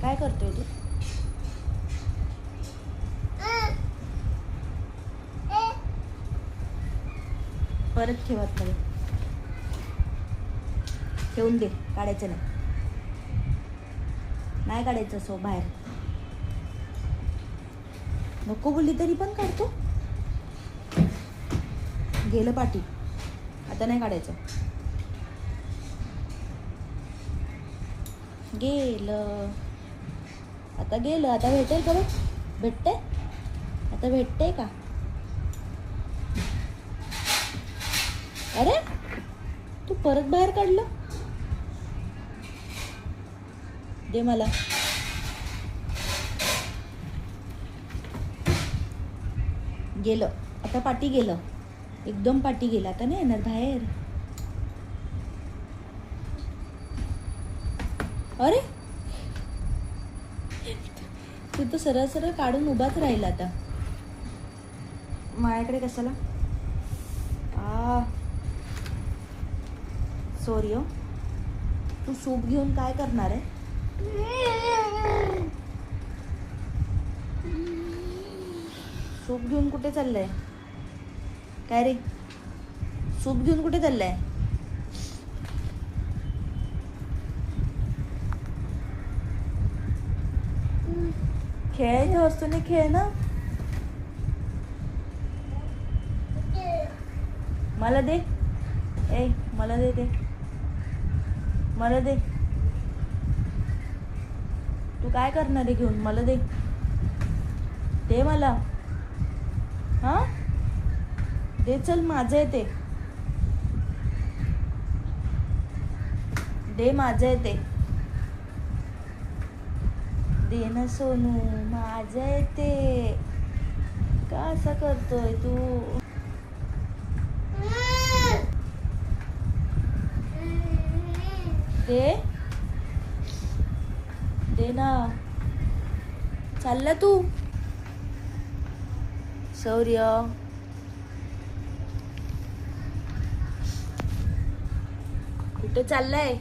काय करतोय तू? परत ठेवत नाही. ठेवून दे, काढायचं नाही. नाही काढायचं सो बाहेर. नको बोलली तरी पण काढतो. गेलं पाठी. आता नाही काढायचं. गेलं. आता गेलं. आता भेटेल का बघ? भेटते? आता भेटते का? अरे तू परत बाहेर काढलं. दे मला. गेलं. आता पाठी गेलं. एकदम पाठी गेलं. आता नाही येणार बाहेर. अरे तू तर सरळ सरळ काढून उभाच राहिला. आता माझ्याकडे कशाला? सॉरी हो. तू सूप घेऊन काय करणार आहे? सूप घेऊन कुठे चाललंय? काय रे, सूप घेऊन कुठे चाललंय? खेळायच्या वस्तूने खेळ ना. मला दे. ए मला दे. मला दे. तू काय करणार आहे घेऊन? मला दे. दे मला. हा दे. चल माझं आहे ते. दे माझं आहे ते. दे ना सोनू, माझं आहे ते. का असं करतोय तू? दे ना. चालला तू? शौर्य कुठे चाललाय?